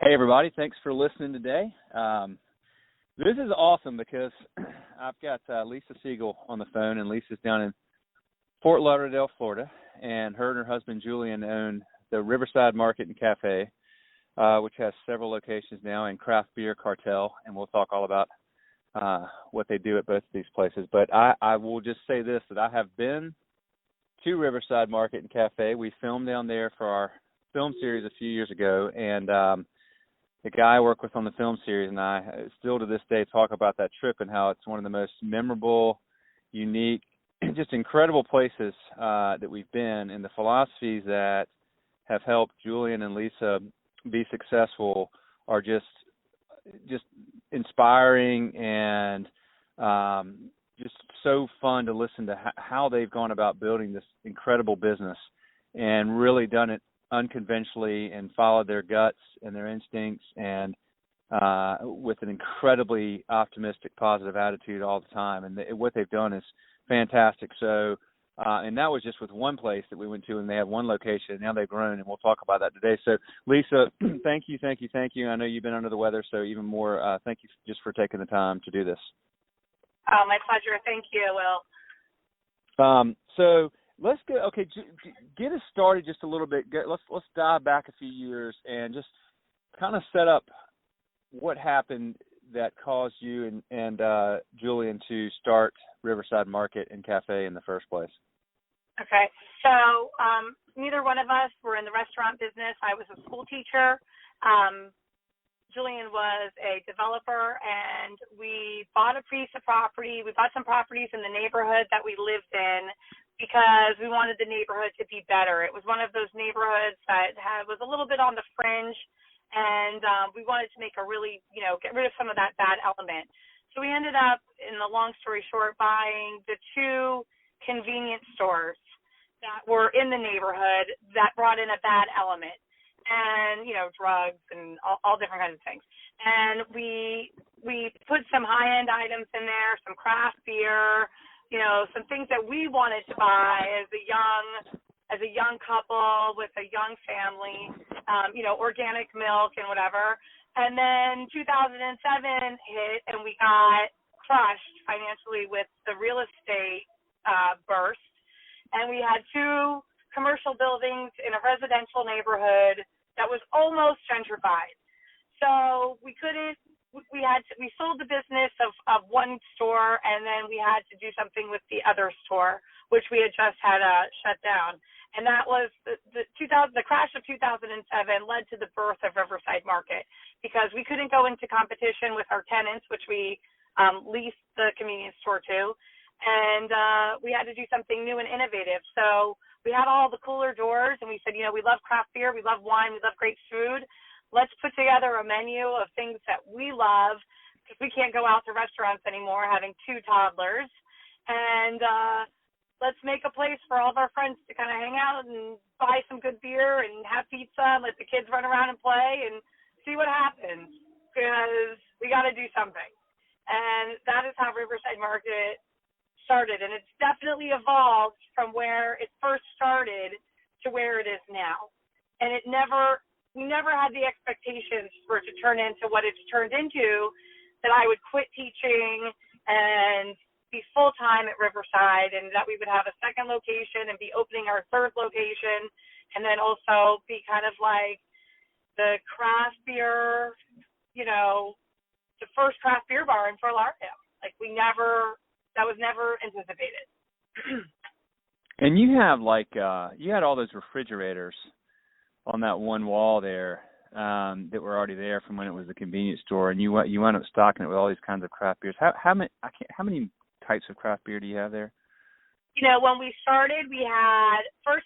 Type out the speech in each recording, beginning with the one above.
Hey, everybody. Thanks for listening today. This is awesome because I've got Lisa Siegel on the phone, and Lisa's down in Fort Lauderdale, Florida, and her and her husband, Julian, own the Riverside Market Cafe, which has several locations now, and Craft Beer Cartel, and we'll talk all about what they do at both of these places. But I will just say this, that I have been to Riverside Market and Cafe. We filmed down there for our film series a few years ago, and the guy I work with on the film series and I still to this day talk about that trip and how it's one of the most memorable, unique, just incredible places that we've been, and the philosophies that have helped Julian and Lisa be successful are just inspiring and just so fun to listen to how they've gone about building this incredible business and really done it unconventionally and followed their guts and their instincts and with an incredibly optimistic, positive attitude all the time. And what they've done is fantastic. So, and that was just with one place that we went to, and they had one location. Now they've grown, and we'll talk about that today. So, Lisa, thank you. I know you've been under the weather, so even more thank you just for taking the time to do this. Oh, my pleasure. Thank you, Will. So let's go. Okay, get us started just a little bit. Let's dive back a few years and just kind of set up what happened that caused you and Julian to start Riverside Market and Cafe in the first place. Okay, so neither one of us were in the restaurant business. I was a school teacher. Julian was a developer, and we bought a piece of property. We bought some properties in the neighborhood that we lived in because we wanted the neighborhood to be better. It was one of those neighborhoods that was a little bit on the fringe, and we wanted to make get rid of some of that bad element. So we ended up, in the long story short, buying the two convenience stores that were in the neighborhood that brought in a bad element. And, drugs and all different kinds of things. And we put some high-end items in there, some craft beer, some things that we wanted to buy as a young couple with a young family, organic milk and whatever. And then 2007 hit, and we got crushed financially with the real estate burst. And we had two commercial buildings in a residential neighborhood that was almost gentrified. So we sold the business of one store, and then we had to do something with the other store, which we had just had shut down. And that was the crash of 2007 led to the birth of Riverside Market, because we couldn't go into competition with our tenants, which we leased the convenience store to, and we had to do something new and innovative. So we had all the cooler doors, and we said, we love craft beer, we love wine, we love great food. Let's put together a menu of things that we love, because we can't go out to restaurants anymore having two toddlers. And let's make a place for all of our friends to kind of hang out and buy some good beer and have pizza and let the kids run around and play and see what happens, because we got to do something. And that is how Riverside Market started, and it's definitely evolved from where it first started to where it is now. And we never had the expectations for it to turn into what it's turned into, that I would quit teaching and be full-time at Riverside, and that we would have a second location and be opening our third location, and then also be kind of like the craft beer, the first craft beer bar in Fort Lauderdale. That was never anticipated. And you have you had all those refrigerators on that one wall there that were already there from when it was a convenience store, and you wound up stocking it with all these kinds of craft beers. How many types of craft beer do you have there? When we started, we had 100.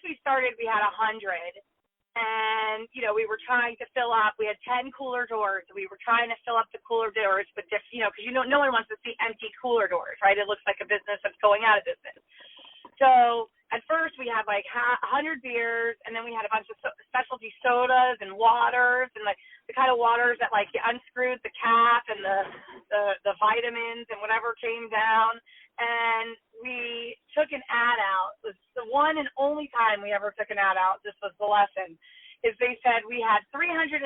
And, we were trying to fill up. We had 10 cooler doors. We were trying to fill up the cooler doors, but, because, no one wants to see empty cooler doors, right? It looks like a business that's going out of business. So at first we had 100 beers, and then we had a bunch of specialty sodas and waters, and the kind of waters that you unscrewed the cap and the vitamins and whatever came down. And we took an ad out. It was the one and only time we ever took an ad out. This was the lesson. Is they said we had 350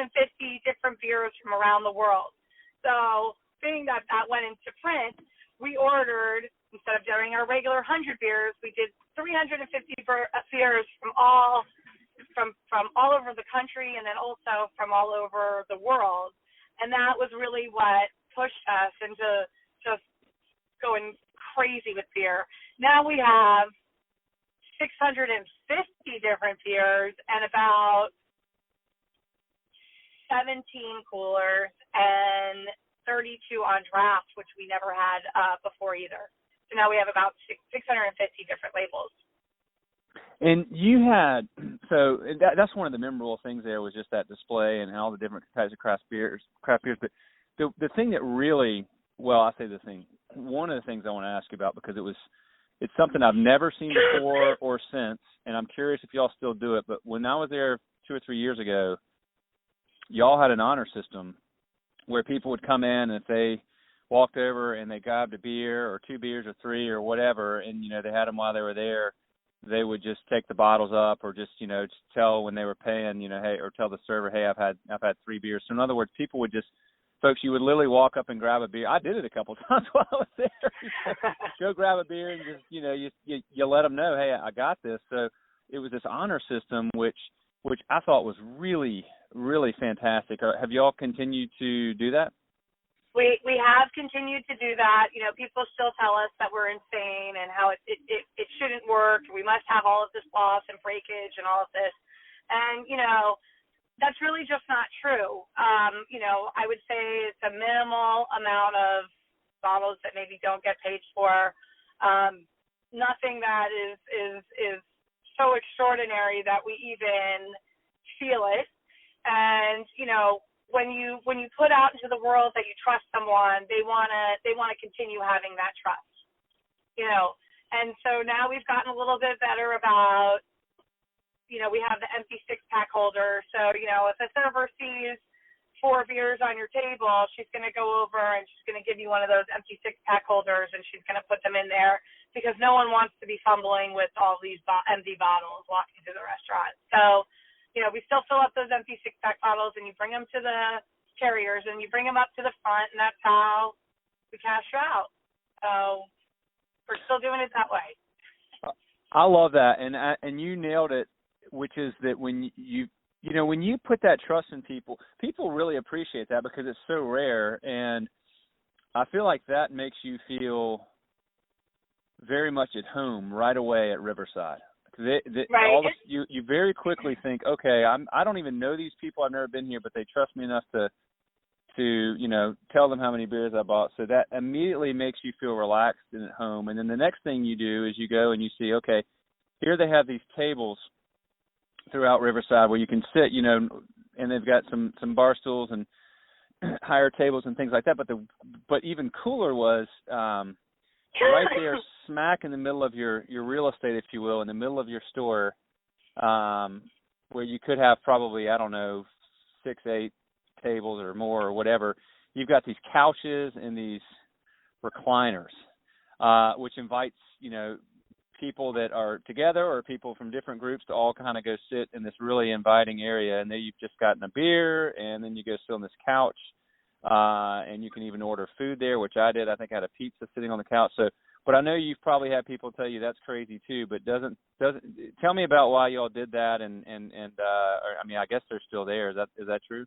different different beers from around the world. So being that that went into print, we ordered, instead of doing our regular 100 beers, we did 350 beers from all over the country and then also from all over the world. And that was really what pushed us into just going crazy with beer. Now we have 650 different beers and about 17 coolers and 32 on draft, which we never had before either. So now we have about 650 different labels. And you had, so that's one of the memorable things there was just that display and all the different types of craft beers. But the thing that really, well, I say the thing, one of the things I want to ask you about, because it's something I've never seen before or since, and I'm curious if y'all still do it, but when I was there 2 or 3 years ago, y'all had an honor system where people would come in and if they walked over and they grabbed a beer or 2 beers or 3 or whatever, and, you know, they had them while they were there, they would just take the bottles up or just, you know, just tell when they were paying, you know, hey, or tell the server, hey, I've had 3 beers. So in other words, people would just, folks, you would literally walk up and grab a beer. I did it a couple of times while I was there. Go grab a beer and just, you know, you let them know, hey, I got this. So it was this honor system, which I thought was really, really fantastic. Have y'all continued to do that? We have continued to do that. You know, people still tell us that we're insane and how it shouldn't work. We must have all of this loss and breakage and all of this. And, you know, that's really just not true. You know, I would say it's a minimal amount of bottles that maybe don't get paid for. Nothing that is so extraordinary that we even feel it. And, you know, when you put out into the world that you trust someone, they wanna continue having that trust. You know. And so now we've gotten a little bit better about, you know, we have the empty 6-pack holder. So, you know, if a server sees 4 beers on your table, she's going to go over and she's going to give you one of those empty 6-pack holders and she's going to put them in there because no one wants to be fumbling with all these empty bottles walking to the restaurant. So, you know, we still fill up those empty 6-pack bottles and you bring them to the carriers and you bring them up to the front and that's how we cash you out. So we're still doing it that way. I love that. And you nailed it. Which is that when you put that trust in people really appreciate that because it's so rare. And I feel like that makes you feel very much at home right away at Riverside. Right. You very quickly think, okay, I don't even know these people. I've never been here, but they trust me enough to you know, tell them how many beers I bought. So that immediately makes you feel relaxed and at home. And then the next thing you do is you go and you see, okay, here they have these tables throughout Riverside where you can sit, you know, and they've got some bar stools and higher tables and things like that. But even cooler was right there, smack in the middle of your real estate, if you will, in the middle of your store, where you could have probably, I don't know, 6, 8 tables or more or whatever. You've got these couches and these recliners, which invites, you know, people that are together or people from different groups to all kind of go sit in this really inviting area. And then you've just gotten a beer and then you go sit on this couch, and you can even order food there, which I did. I think I had a pizza sitting on the couch. So, but I know you've probably had people tell you that's crazy too, but doesn't tell me about why y'all did that. And I mean, I guess they're still there. Is that true?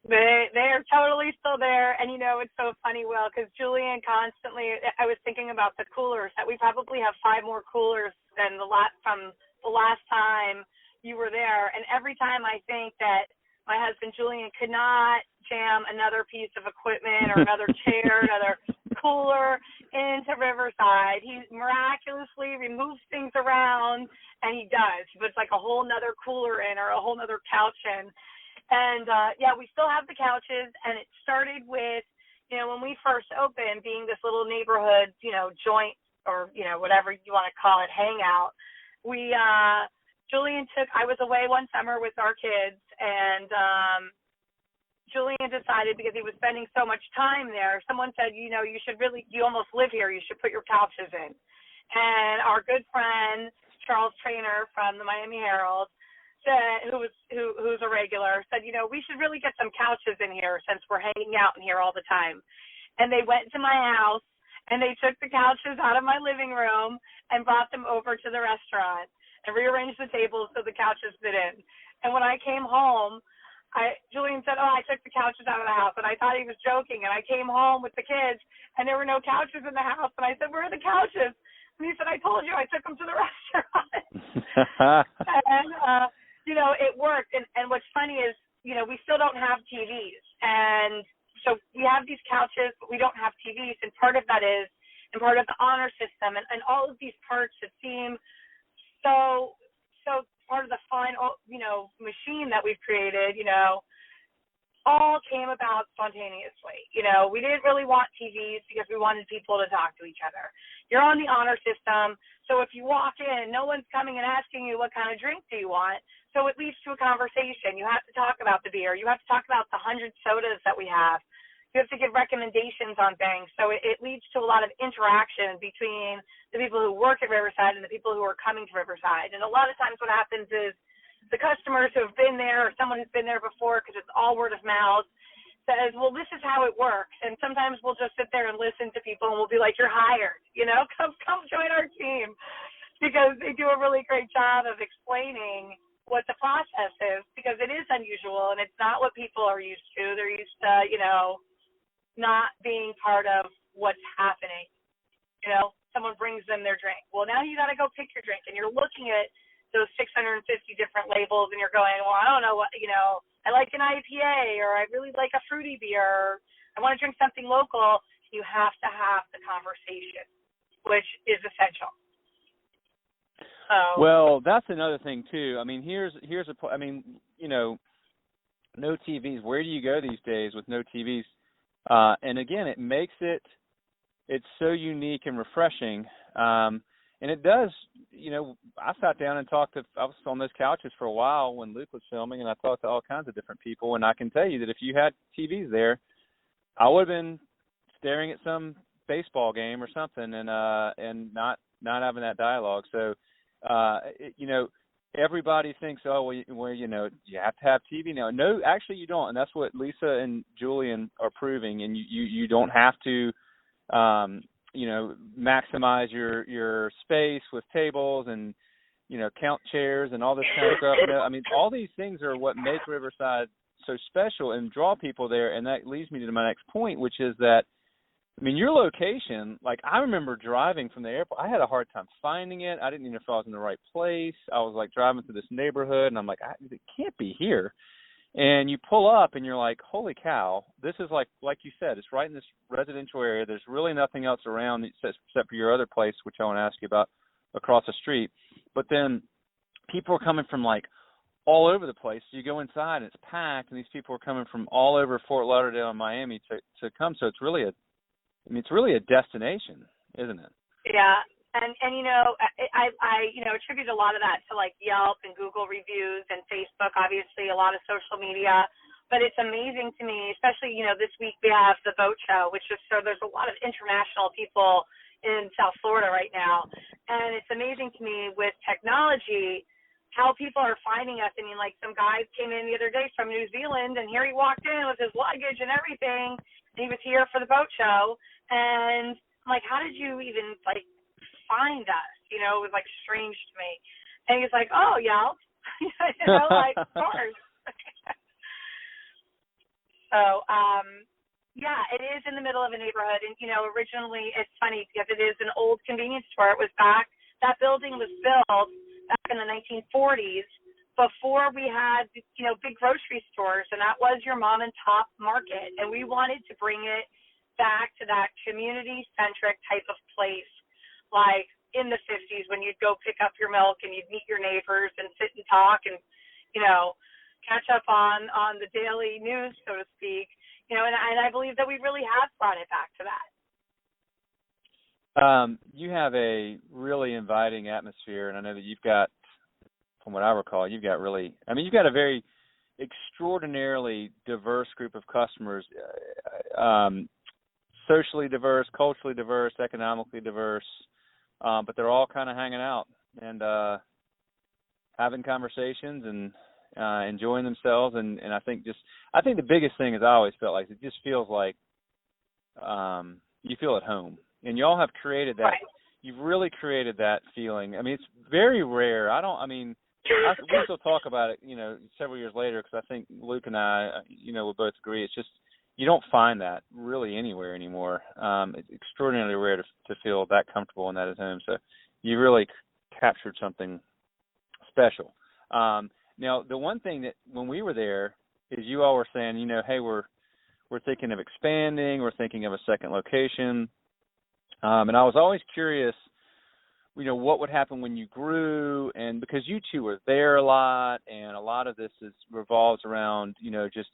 They are totally still there, and you know it's so funny, Will, because Julian constantly. I was thinking about the coolers that we probably have 5 more coolers than from the last time you were there, and every time I think that my husband Julian could not jam another piece of equipment or another chair, another cooler into Riverside, he miraculously removes things around, and he does. He puts like a whole nother cooler in or a whole nother couch in. And, yeah, we still have the couches, and it started with, you know, when we first opened, being this little neighborhood, you know, joint or, you know, whatever you want to call it, hangout. I was away one summer with our kids, and Julian decided, because he was spending so much time there, someone said, you know, you almost live here, you should put your couches in. And our good friend, Charles Trainer from the Miami Herald, said, who's a regular, said, we should really get some couches in here since we're hanging out in here all the time. And they went to my house and they took the couches out of my living room and brought them over to the restaurant and rearranged the tables so the couches fit in. And when I came home, Julian said, I took the couches out of the house. And I thought he was joking. And I came home with the kids and there were no couches in the house. And I said, where are the couches? And he said, I told you I took them to the restaurant. And, it worked. And what's funny is, we still don't have TVs. And so we have these couches, but we don't have TVs. And part of that is, and part of the honor system and all of these parts that seem so part of the fun, machine that we've created, all came about spontaneously. We didn't really want TVs because we wanted people to talk to each other. You're on the honor system, so if you walk in, no one's coming and asking you what kind of drink do you want. So it leads to a conversation. You have to talk about the beer. You have to talk about the 100 sodas that we have. You have to give recommendations on things. So it leads to a lot of interaction between the people who work at Riverside and the people who are coming to Riverside. And a lot of times what happens is the customers who have been there or someone who's been there before, because it's all word of mouth, says, well, this is how it works. And sometimes we'll just sit there and listen to people and we'll be like, you're hired, come join our team, because they do a really great job of explaining what the process is, because it is unusual and it's not what people are used to. They're used to, not being part of what's happening. Someone brings them their drink. Well, now you got to go pick your drink, and you're looking at those 650 different labels, and you're going, well, I don't know what, I like an IPA, or I really like a fruity beer, or I want to drink something local. You have to have the conversation, which is essential. Well, that's another thing too. I mean, here's no TVs. Where do you go these days with no TVs? And again, it makes it's so unique and refreshing. And it does, I sat down and I was on those couches for a while when Luke was filming, and I talked to all kinds of different people. And I can tell you that if you had TVs there, I would have been staring at some baseball game or something and not having that dialogue. So, everybody thinks, you have to have TV now. No, actually you don't. And that's what Lisa and Julian are proving. And you don't have to, maximize your space with tables and, count chairs and all this kind of stuff. All these things are what make Riverside so special and draw people there. And that leads me to my next point, which is that, your location, I remember driving from the airport. I had a hard time finding it. I didn't even know if I was in the right place. I was driving through this neighborhood, and I'm like, it can't be here. And you pull up, and you're like, holy cow, this is like you said, it's right in this residential area. There's really nothing else around except for your other place, which I want to ask you about across the street. But then people are coming from all over the place. You go inside, and it's packed, and these people are coming from all over Fort Lauderdale and Miami to come. So it's really a destination, isn't it? Yeah. And I attribute a lot of that to Yelp and Google reviews and Facebook, obviously a lot of social media. But it's amazing to me, especially, this week we have the boat show, there's a lot of international people in South Florida right now. And it's amazing to me with technology how people are finding us. Some guy came in the other day from New Zealand, and here he walked in with his luggage and everything. And he was here for the boat show. And I'm like, how did you even, find us? It was, strange to me. And he was like, oh, Yelp. Of course. So, it is in the middle of a neighborhood. And, originally it's funny because it is an old convenience store. It was that building was built back in the 1940s before we had, big grocery stores. And that was your mom and pop market. And we wanted to bring it back to that community-centric type of place, like in the 50s when you'd go pick up your milk and you'd meet your neighbors and sit and talk and, catch up on the daily news, so to speak, and I believe that we really have brought it back to that. You have a really inviting atmosphere, and I know that you've got, from what I recall, you've got a very extraordinarily diverse group of customers, socially diverse, culturally diverse, economically diverse, but they're all kind of hanging out. And having conversations and enjoying themselves. And I think the biggest thing is I always felt like it just feels like you feel at home. And y'all have created that. Right. You've really created that feeling. I mean, it's very rare. We still talk about it, several years later, because I think Luke and I, we both agree. It's just you don't find that really anywhere anymore. It's extraordinarily rare to feel that comfortable and that at home. So you really captured something special. Now, the one thing that when we were there is you all were saying, hey, we're thinking of expanding. We're thinking of a second location. And I was always curious, what would happen when you grew, and because you two were there a lot, and a lot of this revolves around, just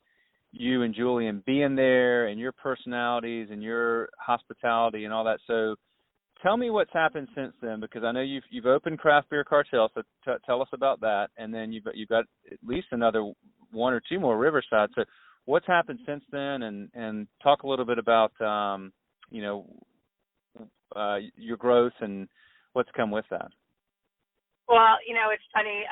you and Julian being there, and your personalities, and your hospitality, and all that. So, tell me what's happened since then, because I know you've opened Craft Beer Cartel. So tell us about that, and then you've got at least another one or two more Riverside. So, what's happened since then, and talk a little bit about your growth and what's come with that. Well, it's funny.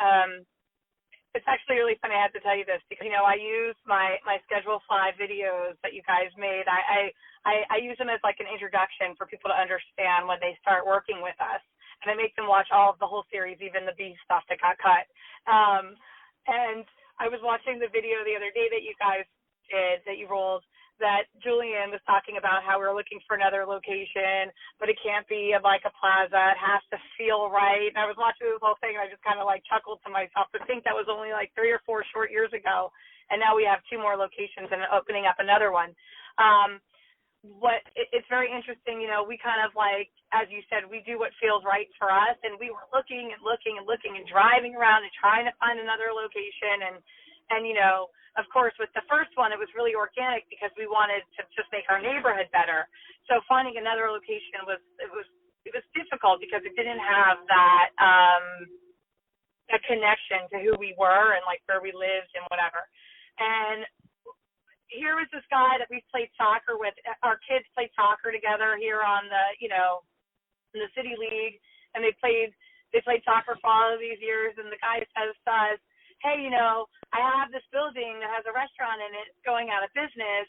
It's actually really funny. I have to tell you this because, I use my Schedule 5 videos that you guys made. I use them as like an introduction for people to understand when they start working with us. And I make them watch all of the whole series, even the beef stuff that got cut. And I was watching the video the other day that you guys did, that you rolled, that Julian was talking about how we were looking for another location, but it can't be like a plaza. It has to feel right. And I was watching this whole thing, and I just kind of like chuckled to myself to think that was only like 3 or 4 short years ago. And now we have 2 more locations and opening up another one. It's very interesting, we kind of like, as you said, we do what feels right for us. And we were looking and driving around and trying to find another location. And of course, with the first one, it was really organic because we wanted to just make our neighborhood better. So finding another location was difficult because it didn't have that connection to who we were and like where we lived and whatever. And here was this guy that we played soccer with. Our kids played soccer together here on the in the city league, and they played soccer for all of these years. And the guy says to us, hey, I have this building that has a restaurant in it going out of business.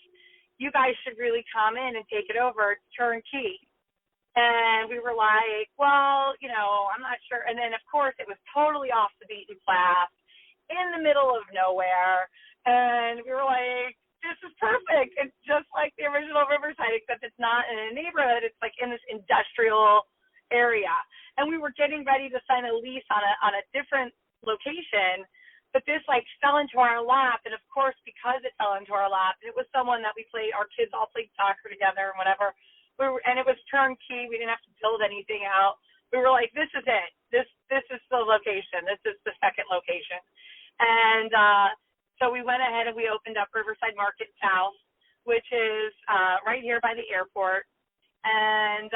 You guys should really come in and take it over. It's turnkey. And we were like, well, I'm not sure. And then, of course, it was totally off the beaten path in the middle of nowhere. And we were like, this is perfect. It's just like the original Riverside, except it's not in a neighborhood. It's like in this industrial area. And we were getting ready to sign a lease on a different location. But this like fell into our lap, and of course, because it fell into our lap, it was someone that our kids all played soccer together and whatever. And it was turnkey. We didn't have to build anything out. We were like, this is it. This is the location. This is the second location. And so we went ahead and we opened up Riverside Market South, which is right here by the airport. And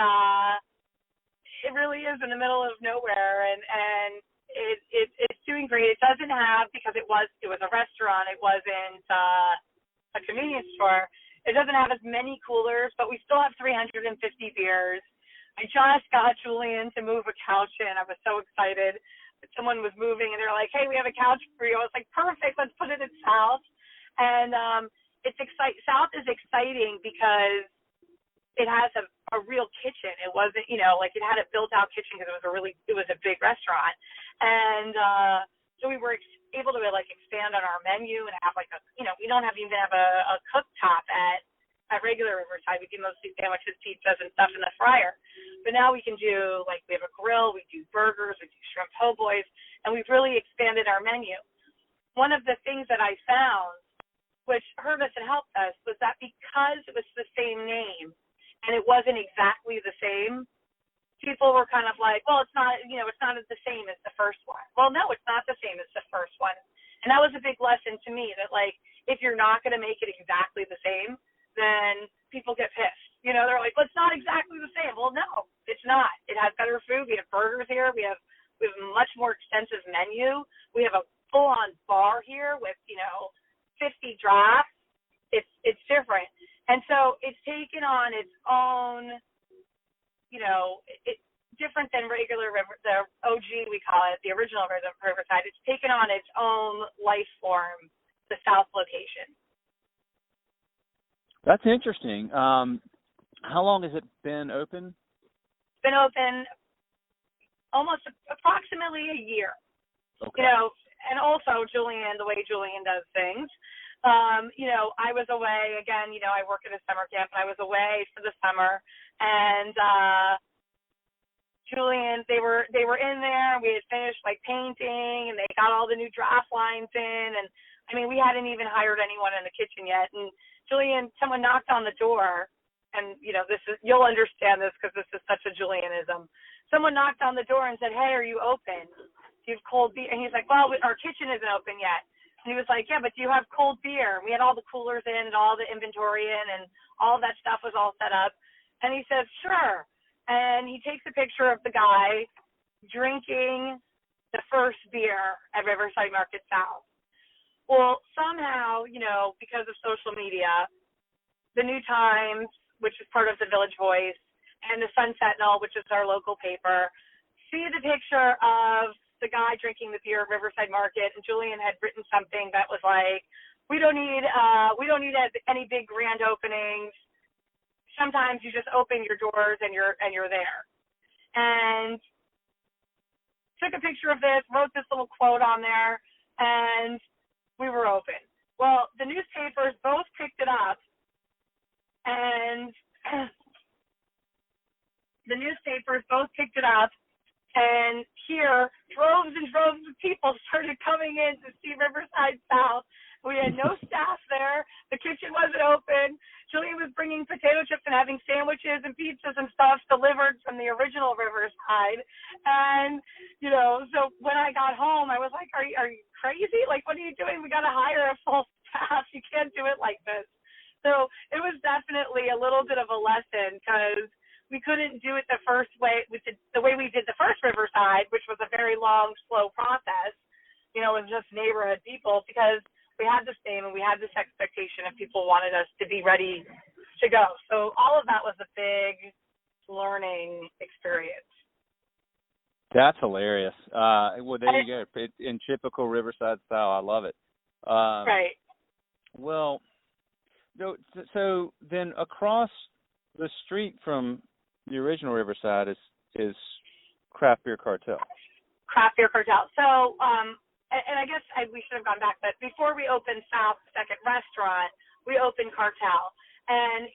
it really is in the middle of nowhere, and it's doing great. It doesn't have, because it was a restaurant, it wasn't a convenience store. It doesn't have as many coolers, but we still have 350 beers. I just got Julian to move a couch in. I was so excited. Someone was moving, and they're like, hey, we have a couch for you. I was like, perfect, let's put it in South. And South is exciting because it has a real kitchen. It wasn't, it had a built-out kitchen because it was a big restaurant. And so we were able to expand on our menu and have we don't even have a cooktop at regular Riverside. We do mostly sandwiches, pizzas, and stuff in the fryer. But now we can do, we have a grill, we do burgers, we do shrimp po' boys, and we've really expanded our menu. One of the things that I found, which hurt us and helped us, was that because it was the same name and it wasn't exactly the same, people were kind of like, well, it's not the same as the first one. Well, no, it's not the same as the first one. And that was a big lesson to me that, if you're not going to make it exactly the same, then people get pissed. They're like, well, it's not exactly the same. Well, no, it's not. It has better food. We have burgers here. We have a much more extensive menu. We have a full-on bar here with, 50 drafts. It's different. And so it's taken on its own, different than regular the OG, we call it, the original Riverside. It's taken on its own life form, the South location. That's interesting. How long has it been open? It's been open almost approximately a year. Okay. And also Julian, the way Julian does things. I was away again. I work at a summer camp, and I was away for the summer, and Julian, they were in there. We had finished painting, and they got all the new draft lines in, and I mean, we hadn't even hired anyone in the kitchen yet. And Julian, someone knocked on the door, and you'll understand this because this is such a Julianism. Someone knocked on the door and said, "Hey, are you open? Do you have cold beer?" And he's like, "Well, our kitchen isn't open yet." And he was like, "Yeah, but do you have cold beer?" We had all the coolers in and all the inventory in, and all that stuff was all set up. And he says, "Sure." And he takes a picture of the guy drinking the first beer at Riverside Market South. Well, somehow, because of social media, the New Times, which is part of the Village Voice, and the Sun Sentinel, which is our local paper, see the picture of the guy drinking the beer at Riverside Market, and Julian had written something that was like, we don't need any big grand openings. Sometimes you just open your doors and you're there. And took a picture of this, wrote this little quote on there, and we were open. Well, the newspapers both picked it up, and and here, droves and droves of people started coming in to see Riverside South. We had no staff there. The kitchen wasn't open. Julian was bringing potato chips and having sandwiches and pizzas and stuff delivered from the original Riverside. And, so when I got home, I was like, are you crazy? What are you doing? We got to hire a full staff. You can't do it like this. So it was definitely a little bit of a lesson because we couldn't do it the first way, the way we did the first Riverside, which was a very long, slow process, with just neighborhood people, because we had this name and we had this expectation and people wanted us to be ready to go. So all of that was a big learning experience. That's hilarious. Well, there you go. In typical Riverside style. I love it. Right. Well, so then across the street from the original Riverside is Craft Beer Cartel. Craft Beer Cartel. So, and I guess we should have gone back, but before we opened South Second Restaurant, we opened Cartel. And,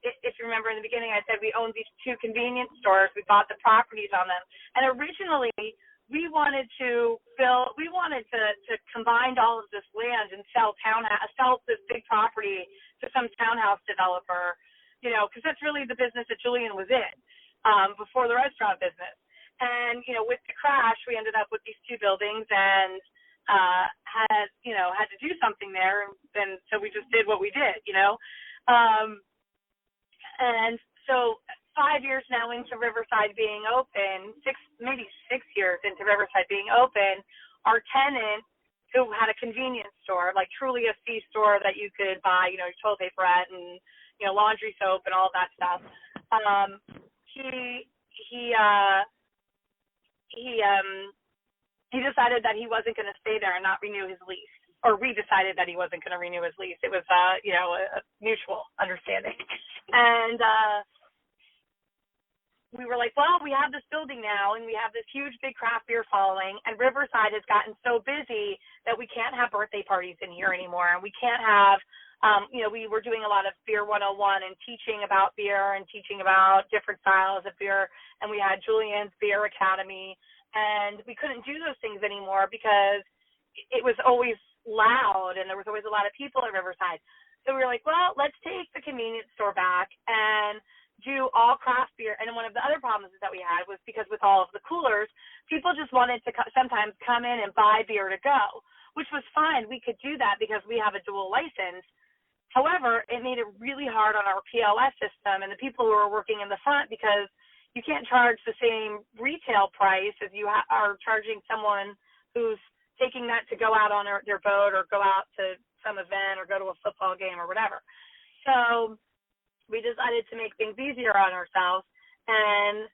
if you remember in the beginning, I said we owned these two convenience stores. We bought the properties on them. And originally, we wanted to combine all of this land and sell this big property to some townhouse developer, because that's really the business that Julian was in before the restaurant business. And, with the crash, we ended up with these two buildings and had to do something there. And so we just did what we did, And so 5 years now into Riverside being open, maybe 6 years into Riverside being open, our tenant, who had a convenience store, truly a C store that you could buy, your toilet paper at and, laundry soap and all that stuff. He decided that he wasn't going to stay there and not renew his lease, or we decided that he wasn't going to renew his lease. It was, a mutual understanding. And we were like, well, we have this building now, and we have this huge, big craft beer following, and Riverside has gotten so busy that we can't have birthday parties in here anymore, and we can't have, we were doing a lot of Beer 101 and teaching about beer and teaching about different styles of beer, and we had Julian's Beer Academy, and we couldn't do those things anymore because it was always loud, and there was always a lot of people at Riverside. So we were like, well, let's take the convenience store back and do all craft beer. And one of the other problems that we had was because with all of the coolers, people just wanted to sometimes come in and buy beer to go, which was fine. We could do that because we have a dual license. However, it made it really hard on our POS system and the people who are working in the front, because you can't charge the same retail price as you are charging someone who's taking that to go out on their boat or go out to some event or go to a football game or whatever. So we decided to make things easier on ourselves, and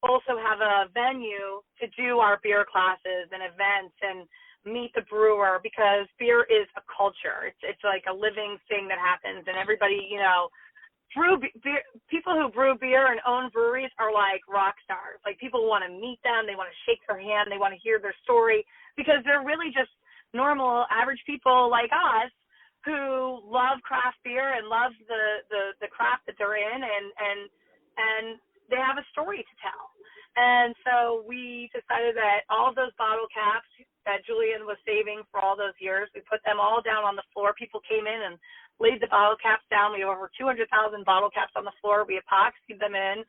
also have a venue to do our beer classes and events and meet the brewer, because beer is a culture. It's like a living thing that happens, and everybody, beer, people who brew beer and own breweries are like rock stars. Like, people want to meet them, they want to shake their hand, they want to hear their story, because they're really just normal, average people like us who love craft beer and love the craft that they're in, and they have a story to tell. And so we decided that all of those bottle caps that Julian was saving for all those years, we put them all down on the floor. People came in and laid the bottle caps down. We have over 200,000 bottle caps on the floor. We epoxied them in.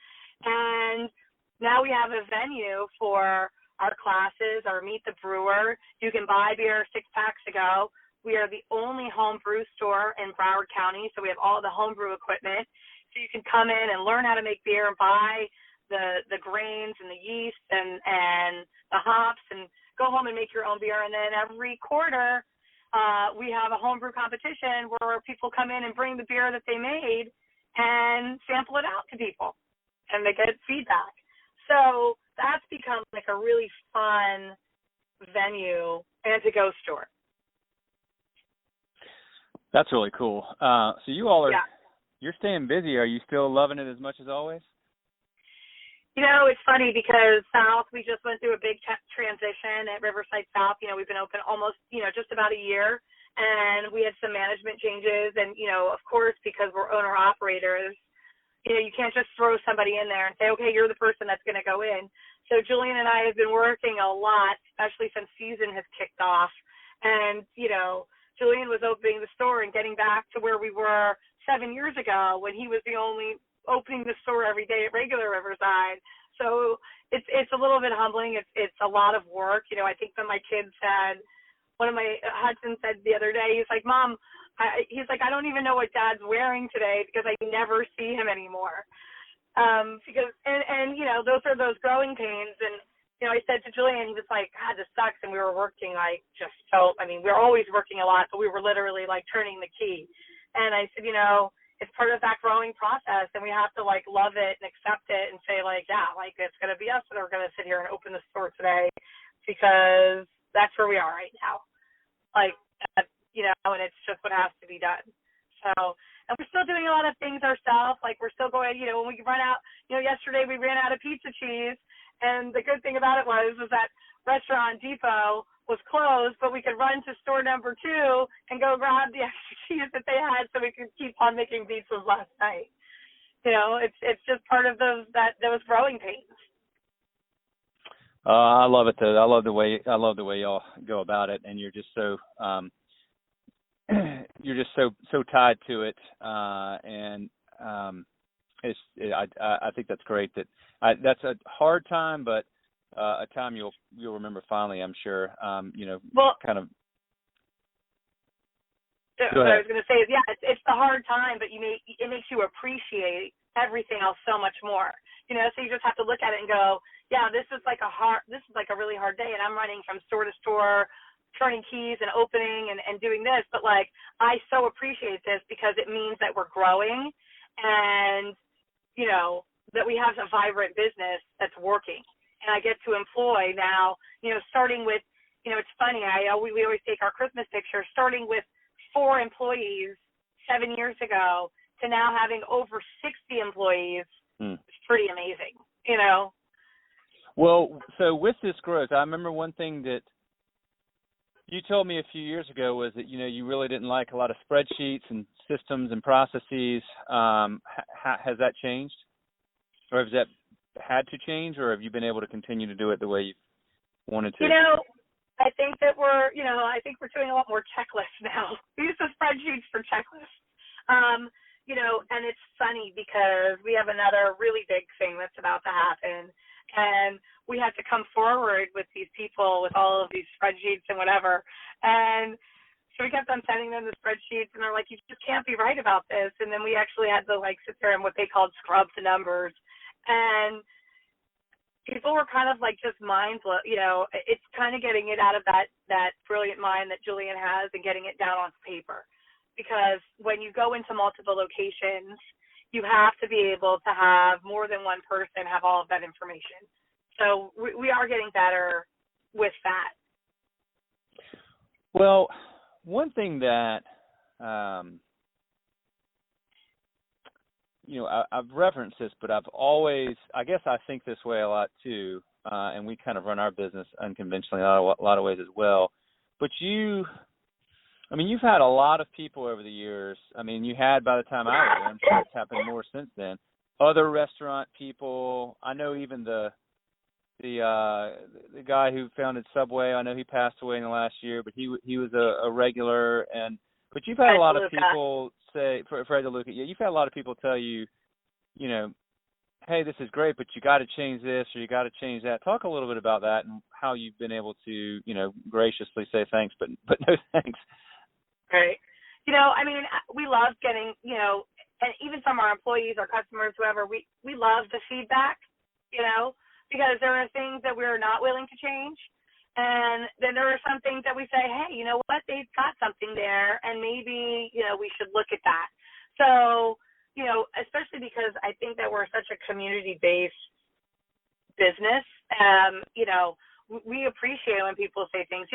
And now we have a venue for our classes, our Meet the Brewer. You can buy beer 6-packs to go. We are the only home brew store in Broward County, so we have all the home brew equipment. So you can come in and learn how to make beer and buy the grains and the yeast and the hops, and go home and make your own beer. And then every quarter we have a homebrew competition where people come in and bring the beer that they made and sample it out to people, and they get feedback. So that's become like a really fun venue and to-go store. That's really cool. So you all are, you're staying busy. Are you still loving it as much as always? It's funny because South, we just went through a big transition at Riverside South. We've been open almost, just about a year, and we had some management changes. And, of course, because we're owner-operators, you can't just throw somebody in there and say, okay, you're the person that's going to go in. So Julian and I have been working a lot, especially since season has kicked off. And, Julian was opening the store and getting back to where we were 7 years ago when he was the only opening the store every day at regular Riverside. So it's a little bit humbling. It's a lot of work. I think that my kids said, Hudson said the other day, he's like, Mom, I don't even know what Dad's wearing today because I never see him anymore. Because those are those growing pains. And, I said to Julian, he was like, God, this sucks. And we were working we were always working a lot, but we were literally like turning the key. And I said, it's part of that growing process, and we have to love it and accept it and say it's going to be us that are going to sit here and open the store today, because that's where we are right now. And it's just what has to be done. So, and we're still doing a lot of things ourselves. We're still going, when we run out, yesterday we ran out of pizza cheese, and the good thing about it was that Restaurant Depot was closed, but we could run to store number 2 and go grab the extra cheese that they had so we could keep on making pizzas last night. It's just part of those growing pains. I love it though. I love the way y'all go about it, and you're just so so tied to it. And I think that's great. That's a hard time, but a time you'll remember fondly, I'm sure. Kind of. What I was going to say is, it's the hard time, but it makes you appreciate everything else so much more. So you just have to look at it and go, this is like a really hard day, and I'm running from store to store, turning keys and opening and doing this. But I so appreciate this because it means that we're growing, and that we have a vibrant business that's working. And I get to employ now, starting with, it's funny, we always take our Christmas picture, starting with 4 employees 7 years ago to now having over 60 employees. It's pretty amazing, Well, so with this growth, I remember one thing that you told me a few years ago was that, you really didn't like a lot of spreadsheets and systems and processes. Has that changed? Or has that had to change, or have you been able to continue to do it the way you wanted to? I think that we're doing a lot more checklists now. We use the spreadsheets for checklists. And it's funny because we have another really big thing that's about to happen, and we have to come forward with these people with all of these spreadsheets and whatever. And so we kept on sending them the spreadsheets, and they're like, you just can't be right about this. And then we actually had to sit there and what they called scrub the numbers. And people were kind of just mind blown. It's kind of getting it out of that brilliant mind that Julian has and getting it down on paper. Because when you go into multiple locations, you have to be able to have more than one person have all of that information. So we are getting better with that. Well, one thing that, I've referenced this, but I've always, I guess I think this way a lot too, and we kind of run our business unconventionally in a lot of ways as well. But you've had a lot of people over the years. I mean, you had by the time I was there, I'm sure it's happened more since then. Other restaurant people. I know even the guy who founded Subway. I know he passed away in the last year, but he was a regular. But you've had a lot of people say, Fred DeLuca. Yeah, you've had a lot of people tell you, hey, this is great, but you got to change this or you got to change that. Talk a little bit about that and how you've been able to, graciously say thanks, but no thanks. Right. We love getting, and even from our employees, our customers, whoever, we love the feedback, because there are things that we're not willing to change. And then there are some things that we say, hey, you know what, they've got something there, and maybe, we should look at that. So, especially because I think that we're such a community-based business, we appreciate when people say things.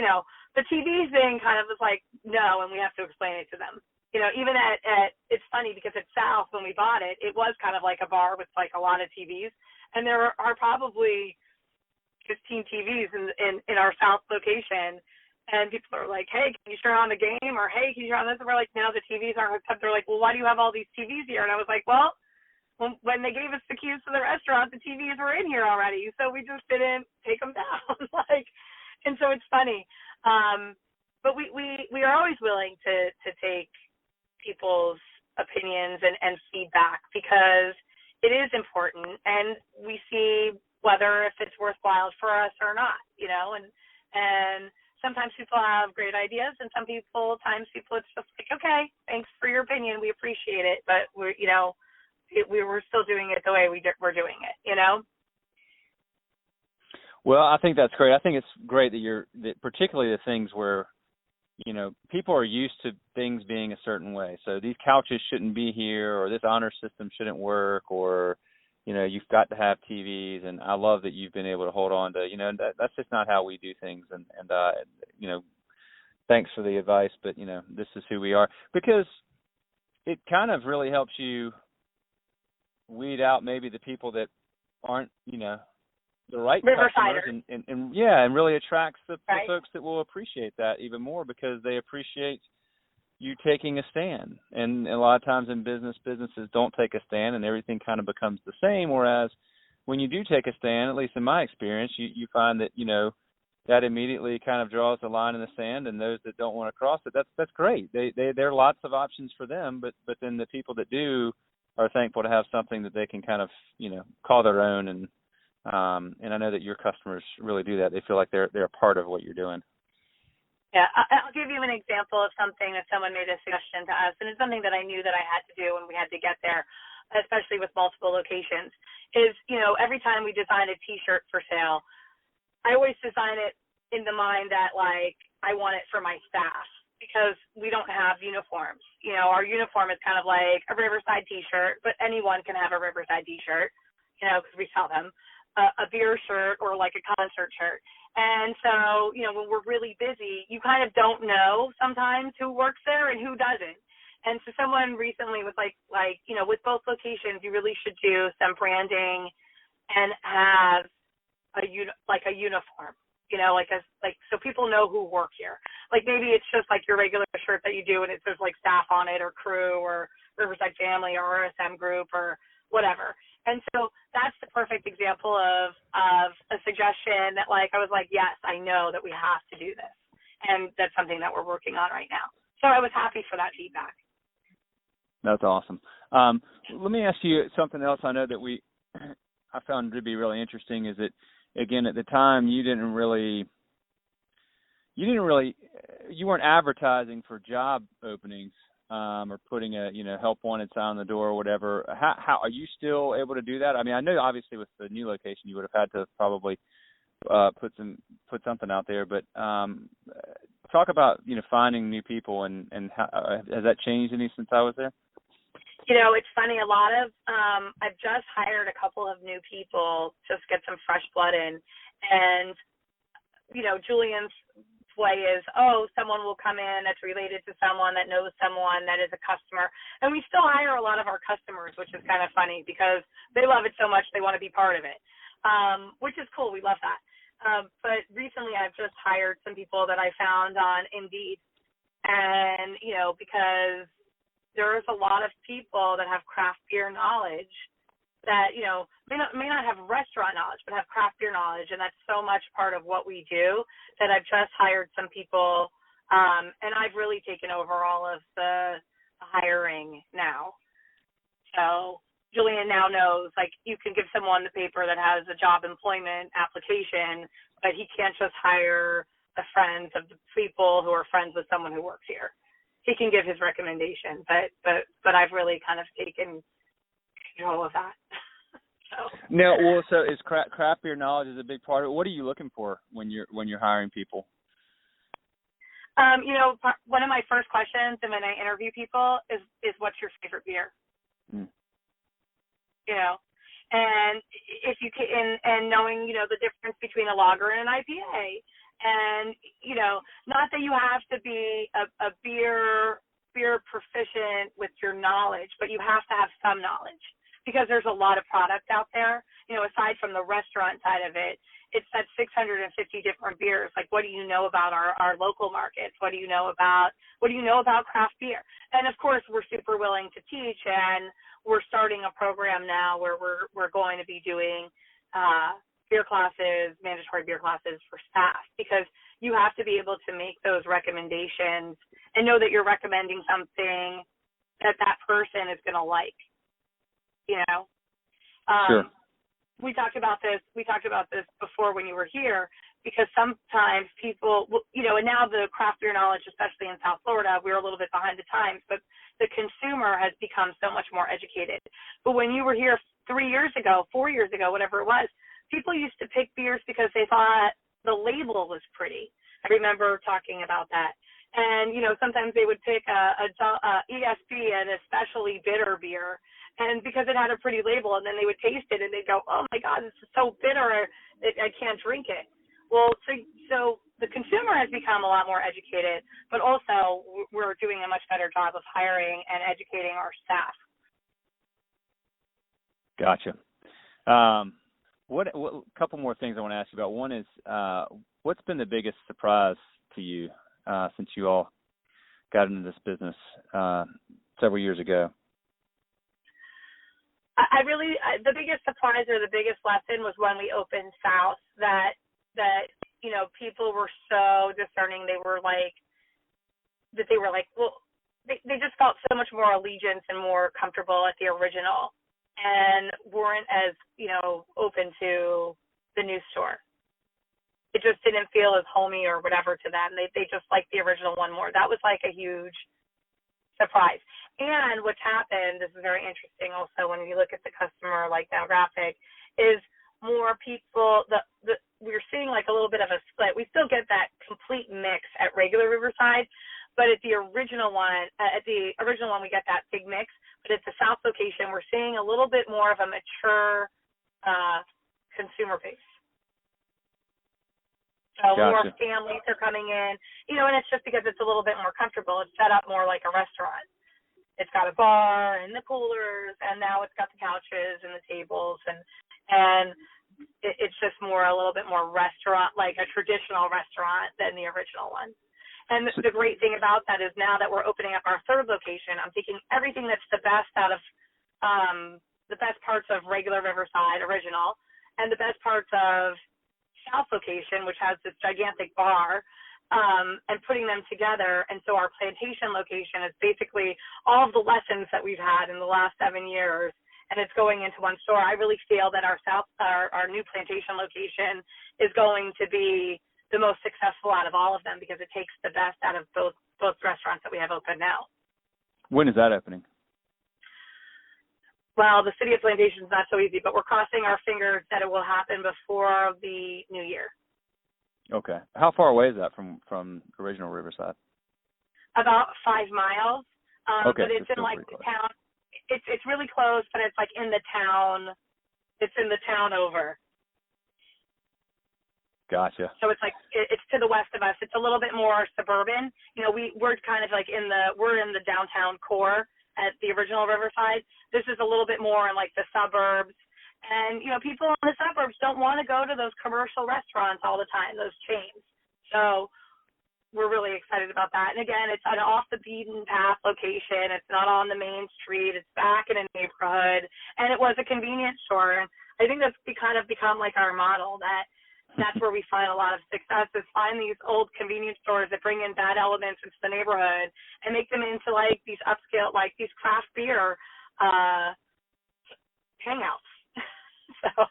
The TV thing kind of was like, no, and we have to explain it to them. Even at it's funny because at South, when we bought it, it was kind of like a bar with like a lot of TVs, and there are probably 15 TVs in our South location, and people are like, hey, can you turn on the game? Or, hey, can you turn on this? And we're like, no, the TVs aren't hooked up. They're like, well, why do you have all these TVs here? And I was like, well, when they gave us the keys to the restaurant, the TVs were in here already, so we just didn't take them down. And so it's funny. But we are always willing to take people's opinions and feedback, because it is important, and we see whether if it's worthwhile for us or not, and sometimes people have great ideas, and sometimes people it's just like, okay, thanks for your opinion, we appreciate it, but we're still doing it the way we're doing it, Well, I think that's great. I think it's great that particularly the things where, people are used to things being a certain way. So these couches shouldn't be here, or this honor system shouldn't work, or, you've got to have TVs. And I love that you've been able to hold on to, that's just not how we do things. And thanks for the advice, but, this is who we are. Because it kind of really helps you weed out maybe the people that aren't, the right customers, and really attracts the folks that will appreciate that even more, because they appreciate you taking a stand. And a lot of times in businesses don't take a stand, and everything kind of becomes the same. Whereas when you do take a stand, at least in my experience, you find that, that immediately kind of draws the line in the sand, and those that don't want to cross it, that's great. There are lots of options for them, but then the people that do are thankful to have something that they can kind of, call their own. And I know that your customers really do that. They feel like they're a part of what you're doing. Yeah, I'll give you an example of something that someone made a suggestion to us, and it's something that I knew that I had to do when we had to get there, especially with multiple locations, is, every time we design a T-shirt for sale, I always design it in the mind that, like, I want it for my staff, because we don't have uniforms. Our uniform is kind of like a Riverside T-shirt, but anyone can have a Riverside T-shirt, because we sell them. A beer shirt or like a concert shirt. And so, when we're really busy, you kind of don't know sometimes who works there and who doesn't. And so someone recently was like, with both locations, you really should do some branding and have a uniform, so people know who work here. Like, maybe it's just like your regular shirt that you do and it says like staff on it, or crew, or Riverside family, or RSM group, or whatever. And so that's the perfect example of a suggestion that, like, I was like, yes, I know that we have to do this. And that's something that we're working on right now. So I was happy for that feedback. That's awesome. Let me ask you something else. I know that I found to be really interesting is that, again, at the time you weren't advertising for job openings. Or putting a help wanted sign on the door or whatever. How are you still able to do that? I mean, I know obviously with the new location you would have had to probably put something out there, but talk about finding new people and how has that changed any since I was there? It's funny. A lot of I've just hired a couple of new people, just get some fresh blood in, and Julian's way is, someone will come in that's related to someone that knows someone that is a customer, and we still hire a lot of our customers, which is kind of funny because they love it so much they want to be part of it, which is cool. We love that. But recently, I've just hired some people that I found on Indeed, and because there's a lot of people that have craft beer knowledge that, may not have restaurant knowledge, but have craft beer knowledge. And that's so much part of what we do that I've just hired some people. And I've really taken over all of the hiring now. So Julian now knows, you can give someone the paper that has a job employment application, but he can't just hire the friends of the people who are friends with someone who works here. He can give his recommendation, but I've really kind of taken control of that. So is craft beer knowledge is a big part of it. What are you looking for when you're hiring people? One of my first questions and when I interview people is what's your favorite beer? And if you can, and knowing, the difference between a lager and an IPA. And, not that you have to be a beer proficient with your knowledge, but you have to have some knowledge because there's a lot of product out there. Aside from the restaurant side of it, it's that 650 different beers. What do you know about our local markets? What do you know about craft beer? And of course, we're super willing to teach, and we're starting a program now where we're going to be doing beer classes, mandatory beer classes for staff, because you have to be able to make those recommendations and know that you're recommending something that person is going to like. Sure. We talked about this before when you were here, because sometimes people, and now the craft beer knowledge, especially in South Florida, we're a little bit behind the times, but the consumer has become so much more educated. But when you were here 3 years ago, 4 years ago, whatever it was, people used to pick beers because they thought the label was pretty. I remember talking about that. And, sometimes they would pick a ESB, an especially bitter beer, and because it had a pretty label, and then they would taste it and they'd go, oh my God, this is so bitter, I can't drink it. Well, so the consumer has become a lot more educated, but also we're doing a much better job of hiring and educating our staff. Gotcha. What a couple more things I want to ask you about. One is, what's been the biggest surprise to you since you all got into this business several years ago? The biggest surprise or the biggest lesson was when we opened South, that people were so discerning. They just felt so much more allegiance and more comfortable at the original, and weren't as, open to the new store. It just didn't feel as homey or whatever to them. They just liked the original one more. That was a huge surprise. And what's happened, this is very interesting also when you look at the customer demographic, is more people, we're seeing a little bit of a split. We still get that complete mix at regular Riverside, but at the original one, we get that big mix. But at the South location, we're seeing a little bit more of a mature consumer base. So Gotcha. More families are coming in, and it's just because it's a little bit more comfortable. It's set up more like a restaurant. It's got a bar and the coolers, and now it's got the couches and the tables, and it's just a little bit more restaurant, like a traditional restaurant than the original one. And the great thing about that is now that we're opening up our third location, I'm taking everything that's the best out of the best parts of regular Riverside original and the best parts of South location, which has this gigantic bar, and putting them together. And so our plantation location is basically all of the lessons that we've had in the last 7 years, and it's going into one store. I really feel that our new plantation location is going to be the most successful out of all of them because it takes the best out of both restaurants that we have open now. When is that opening? Well, the city of Plantation is not so easy, but we're crossing our fingers that it will happen before the new year. Okay. How far away is that from original Riverside? About 5 miles. Okay, but it's in the town. It's really close, but it's like in the town. It's in the town over. Gotcha. So it's like it's to the west of us. It's a little bit more suburban. You know, we're kind of like we're in the downtown core at the original Riverside. This is a little bit more in like the suburbs. And, you know, people in the suburbs don't want to go to those commercial restaurants all the time, those chains. So we're really excited about that. And again, it's an off the beaten path location. It's not on the main street. It's back in a neighborhood. And it was a convenience store. And I think that's kind of become like our model, that's where we find a lot of success, is find these old convenience stores that bring in bad elements into the neighborhood and make them into like these upscale, like these craft beer hangouts. So.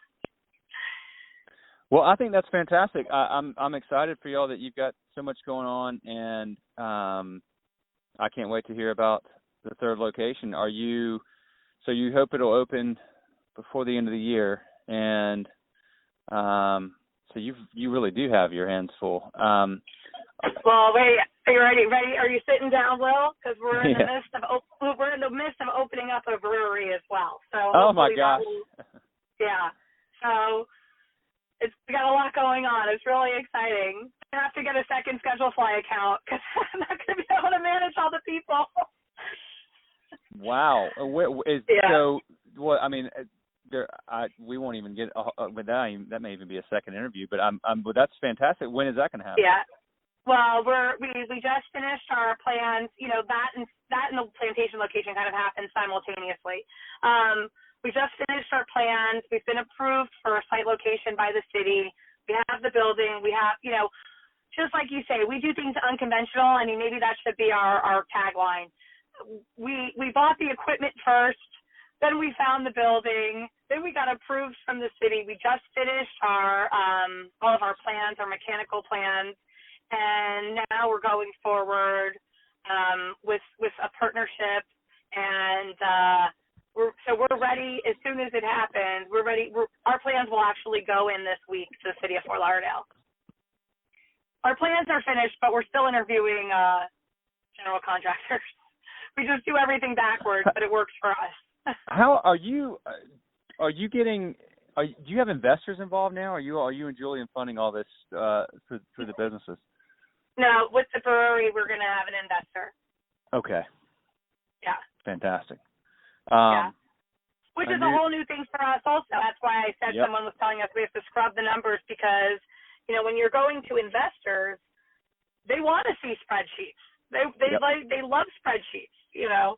Well, I think that's fantastic. I'm excited for y'all that you've got so much going on, and I can't wait to hear about the third location. So you hope it'll open before the end of the year, and so you really do have your hands full. Well, wait, are you ready? Are you sitting down, Will? Because we're in the midst of opening up a brewery as well. So oh my gosh. Yeah. So we got a lot going on. It's really exciting. I have to get a second Schedule Fly account because I'm not going to be able to manage all the people. Wow. Yeah. So what? I mean. We won't even get with that. That may even be a second interview, but but that's fantastic. When is that going to happen? Yeah. Well, we just finished our plans. You know, that and the plantation location kind of happened simultaneously. We just finished our plans. We've been approved for a site location by the city. We have the building. We have, you know, just like you say, we do things unconventional. I mean, maybe that should be our tagline. We bought the equipment first. Then we found the building. Then we got approved from the city. We just finished our all of our plans, our mechanical plans, and now we're going forward with a partnership. And we're ready as soon as it happens. We're ready. Our plans will actually go in this week to the city of Fort Lauderdale. Our plans are finished, but we're still interviewing general contractors. We just do everything backwards, but it works for us. How are you? Are you getting? Do you have investors involved now? Are you and Julian funding all this for the businesses? No, with the brewery, we're going to have an investor. Okay. Yeah. Fantastic. Yeah. Which is a whole new thing for us also. That's why I said someone was telling us we have to scrub the numbers because, you know, when you're going to investors, they want to see spreadsheets. They love spreadsheets, you know.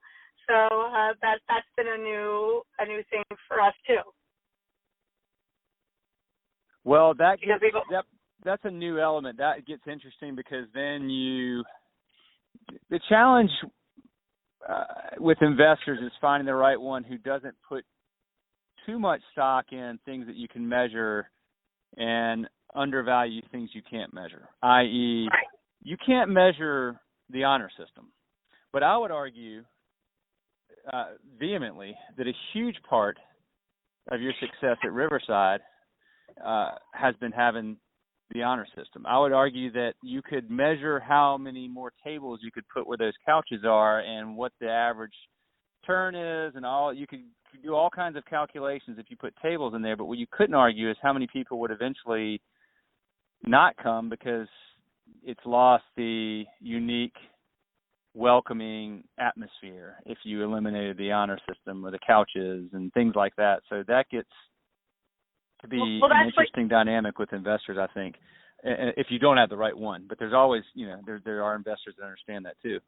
So that's been a new thing for us too. Well, that's a new element. That gets interesting because then the challenge with investors is finding the right one who doesn't put too much stock in things that you can measure and undervalue things you can't measure, i.e., you can't measure the honor system. But I would argue vehemently that a huge part of your success at Riverside has been having the honor system. I would argue that you could measure how many more tables you could put where those couches are and what the average turn is and all. You could do all kinds of calculations if you put tables in there, but what you couldn't argue is how many people would eventually not come because it's lost the unique welcoming atmosphere if you eliminated the honor system or the couches and things like that. So that gets to be an interesting dynamic with investors, I think, if you don't have the right one. But there's always, you know, there are investors that understand that too.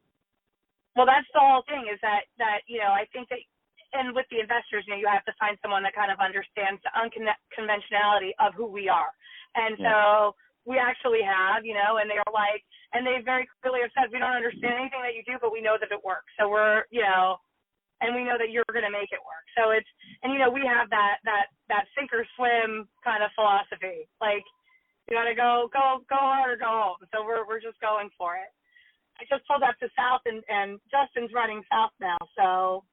Well, that's the whole thing is that you know, I think that, and with the investors, you know, you have to find someone that kind of understands the unconventionality of who we are. And so we actually have, you know, and they're like, and they very clearly have said, we don't understand anything that you do, but we know that it works. So we're, you know, and we know that you're going to make it work. So it's, and, you know, we have that sink or swim kind of philosophy. Like, you got to go hard or go home. So we're just going for it. I just pulled up to South and Justin's running South now. So.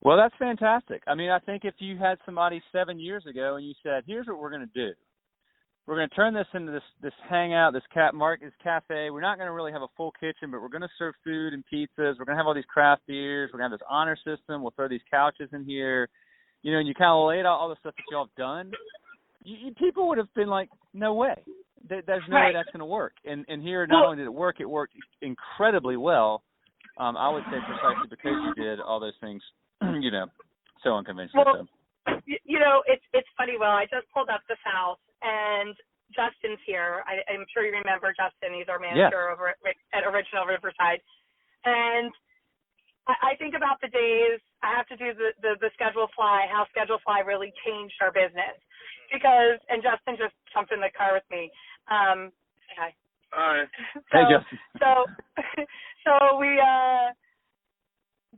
Well, that's fantastic. I mean, I think if you had somebody 7 years ago and you said, here's what we're going to do, we're going to turn this into this hangout, this cafe. We're not going to really have a full kitchen, but we're going to serve food and pizzas. We're going to have all these craft beers. We're going to have this honor system. We'll throw these couches in here. You know, and you kind of laid out all the stuff that y'all have done. People would have been like, no way. There's no way that's going to work. And here, not only did it work incredibly well. I would say precisely because you did all those things, you know, so unconventional. Well, you know, it's funny. Well, I just pulled up this house, and Justin's here. I'm sure you remember Justin. He's our manager over at Original Riverside. And I think about the days I have to do the Schedule Fly, how Schedule Fly really changed our business. Because, and Justin just jumped in the car with me. Say hi. Hi. Hey, Justin. So we,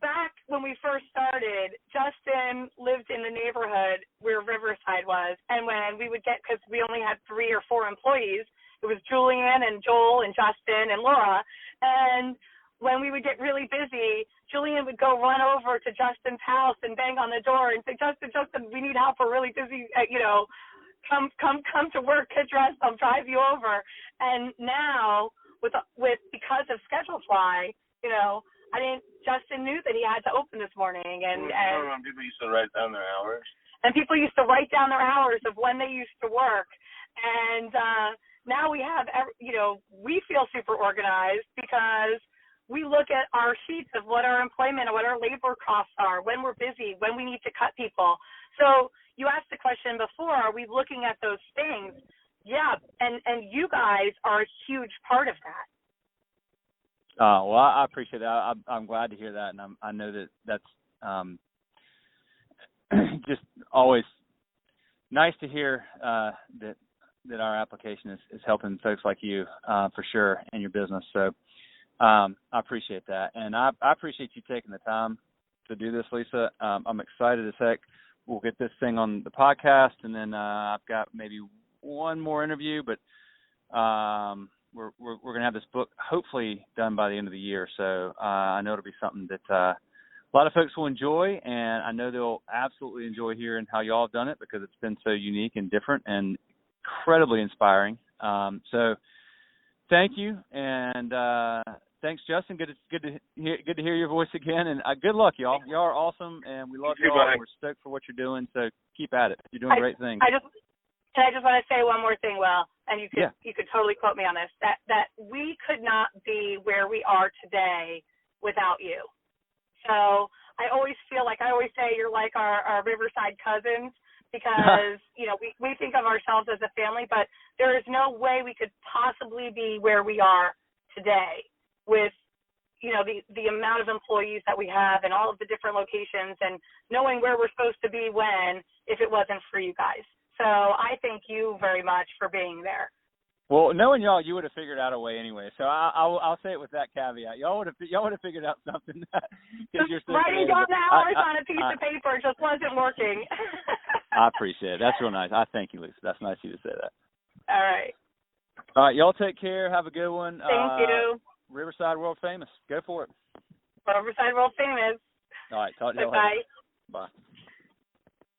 back when we first started, Justin lived in the neighborhood where Riverside was. And when we would get, because we only had 3 or 4 employees, it was Julian and Joel and Justin and Laura. And when we would get really busy, Julian would go run over to Justin's house and bang on the door and say, Justin, we need help. We're really busy. You know, come to work, get dressed. I'll drive you over. And now, because of Schedule Fly, you know, Justin knew that he had to open this morning. And people used to write down their hours. And people used to write down their hours of when they used to work. And now we have, you know, we feel super organized because we look at our sheets of what our employment and what our labor costs are, when we're busy, when we need to cut people. So you asked the question before, are we looking at those things? Yeah, and you guys are a huge part of that. Well, I appreciate that. I'm glad to hear that, and I know that's just always nice to hear that our application is helping folks like you for sure in your business. So I appreciate that, and I appreciate you taking the time to do this, Lisa. I'm excited as heck. We'll get this thing on the podcast, and then I've got maybe one more interview, but we're going to have this book hopefully done by the end of the year. So I know it'll be something that a lot of folks will enjoy, and I know they'll absolutely enjoy hearing how y'all have done it because it's been so unique and different and incredibly inspiring. So thank you, and thanks, Justin. Good to hear your voice again, and good luck, y'all. Y'all are awesome, and we love y'all. And we're stoked for what you're doing. So keep at it. You're doing great things. I just want to say one more thing, Will, and you could totally quote me on this. That we could not be where we are today without you. So I always feel like I always say you're like our Riverside cousins. Because, you know, we think of ourselves as a family, but there is no way we could possibly be where we are today with, you know, the amount of employees that we have and all of the different locations and knowing where we're supposed to be when, if it wasn't for you guys. So I thank you very much for being there. Well, knowing y'all, you would have figured out a way anyway. So I'll say it with that caveat. Y'all would have figured out something. You're so writing down the hours on a piece of paper just wasn't working. I appreciate it. That's real nice. I thank you, Lisa. That's nice of you to say that. All right. All right, y'all take care. Have a good one. Thank you. Riverside World Famous. Go for it. Riverside World Famous. All right, talk to you later. Bye. Bye.